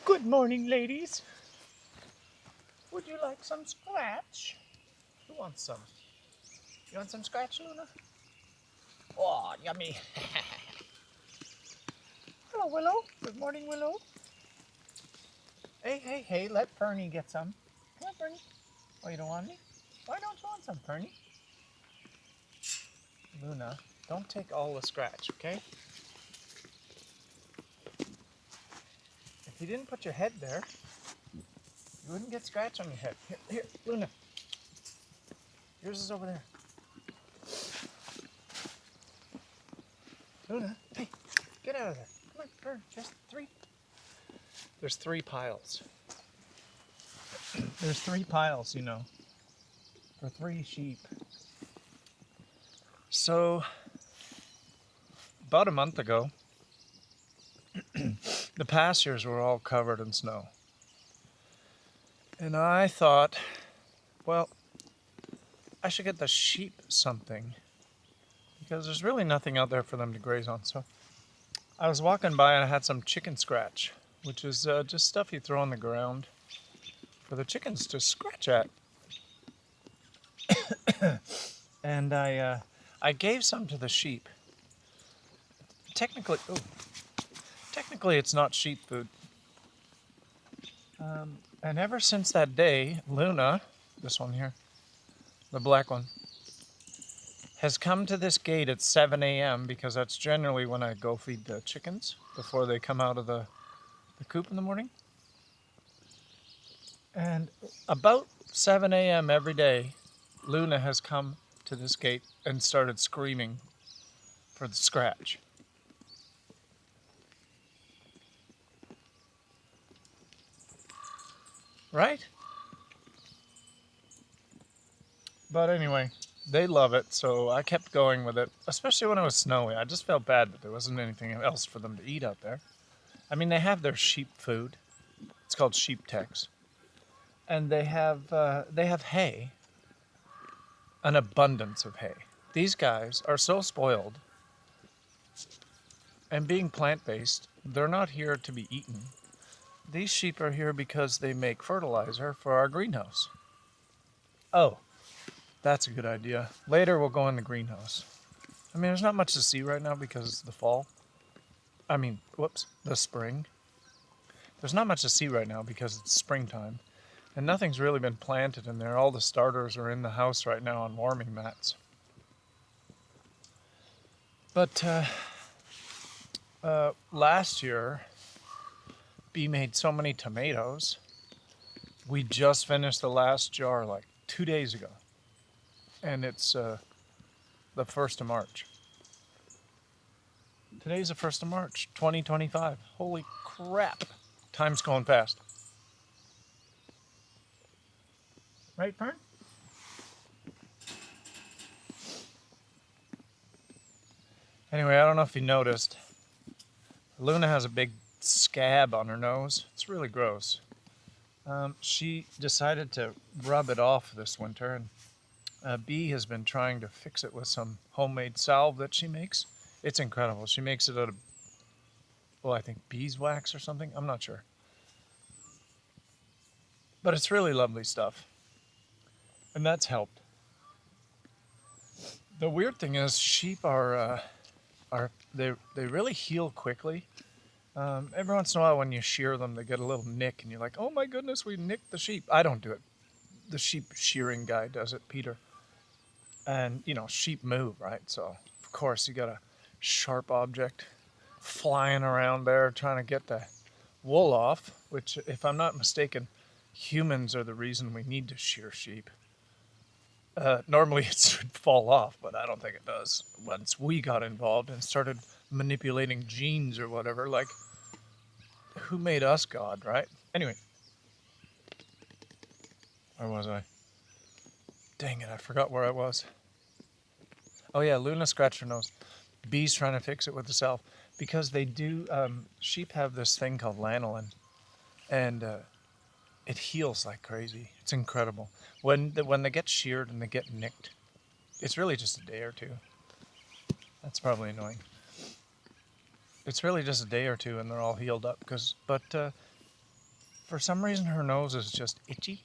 Good morning, ladies. Would you like some scratch? Who wants some? You want some scratch, Luna? Oh, yummy. Hello, Willow. Good morning, Willow. Hey, hey, hey, let Perny get some. Come on, Perny. Oh, you don't want any? Why don't you want some, Perny? Luna, don't take all the scratch, okay? If you didn't put your head there, you wouldn't get scratch on your head. Here, here, Luna. Yours is over there. Luna, hey, get out of there. Come on, Fern, just three. There's 3 piles. There's 3 piles, you know, for 3 sheep. So, about a month ago, the pastures were all covered in snow. And I thought, well, I should get the sheep something because there's really nothing out there for them to graze on. So I was walking by and I had some chicken scratch, which is just stuff you throw on the ground for the chickens to scratch at. And I gave some to the sheep. Technically it's not sheep food. And ever since that day, Luna, this one here, the black one, has come to this gate at 7 a.m. because that's generally when I go feed the chickens before they come out of the coop in the morning. And about 7 a.m. every day, Luna has come to this gate and started screaming for the scratch. Right? But anyway, they love it, so I kept going with it, especially when it was snowy. I just felt bad that there wasn't anything else for them to eat out there. I mean, they have their sheep food. It's called sheep tex. And they have hay, an abundance of hay. These guys are so spoiled, and being plant-based, they're not here to be eaten. These sheep are here because they make fertilizer for our greenhouse. Oh, that's a good idea. Later we'll go in the greenhouse. I mean, there's not much to see right now because it's the fall. The spring. There's not much to see right now because it's springtime. And nothing's really been planted in there. All the starters are in the house right now on warming mats. But last year, Bee made so many tomatoes. We just finished the last jar like 2 days ago. And it's the 1st of March. Today's the 1st of March, 2025. Holy crap. Time's going fast. Right, Fern? Anyway, I don't know if you noticed. Luna has a big scab on her nose. It's really gross. She decided to rub it off this winter, and Bee has been trying to fix it with some homemade salve that she makes. It's incredible. She makes it out of, well, I think beeswax or something. I'm not sure. But it's really lovely stuff. And that's helped. The weird thing is sheep are they really heal quickly. Every once in a while when you shear them, they get a little nick and you're like, oh my goodness, we nicked the sheep. I don't do it. The sheep shearing guy does it, Peter. And, sheep move, right? So, of course, you got a sharp object flying around there trying to get the wool off, which, if I'm not mistaken, humans are the reason we need to shear sheep. Normally it should fall off, but I don't think it does. Once we got involved and started manipulating genes or whatever, like, who made us God, right? Anyway. Where was I? Dang it, I forgot where I was. Oh yeah, Luna scratched her nose. Bee's trying to fix it with the salve. Because they do, sheep have this thing called lanolin. And it heals like crazy. It's incredible. When they get sheared and they get nicked, it's really just a day or two. That's probably annoying. It's really just a day or two and they're all healed up. But for some reason her nose is just itchy.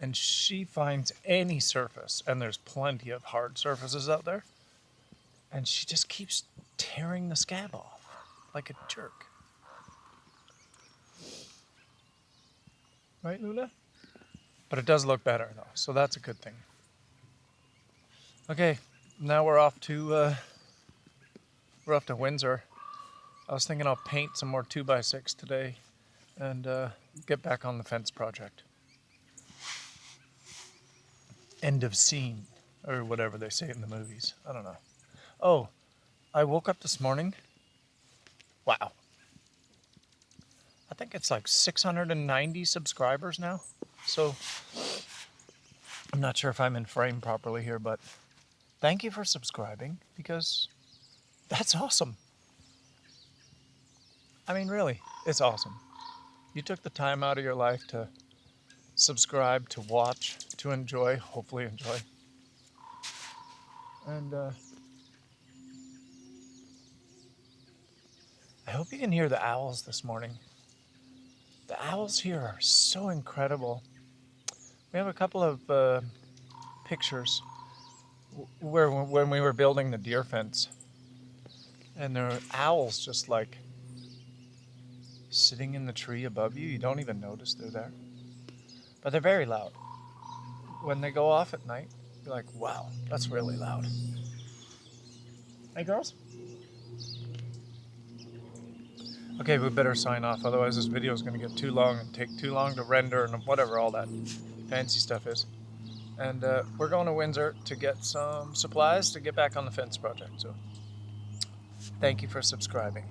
And she finds any surface, and there's plenty of hard surfaces out there, and she just keeps tearing the scab off like a jerk. Right, Luna? But it does look better, though, so that's a good thing. Okay, now we're off to Windsor. I was thinking I'll paint some more 2x6 today and get back on the fence project. End of scene, or whatever they say in the movies. I don't know. Oh, I woke up this morning. Wow. I think it's like 690 subscribers now. So, I'm not sure if I'm in frame properly here, but thank you for subscribing, because that's awesome. I mean, really, it's awesome. You took the time out of your life to subscribe, to watch, to enjoy, hopefully enjoy. And I hope you can hear the owls this morning. The owls here are so incredible. We have a couple of pictures when we were building the deer fence, and there are owls just like sitting in the tree above you. You don't even notice they're there, but they're very loud. When they go off at night, you're like, wow, that's really loud. Hey, girls? Okay, we better sign off, otherwise this video is going to get too long and take too long to render and whatever all that fancy stuff is. And we're going to Windsor to get some supplies to get back on the fence project. So thank you for subscribing.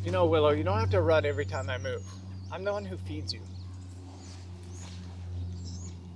You know, Willow, you don't have to run every time I move. I'm the one who feeds you.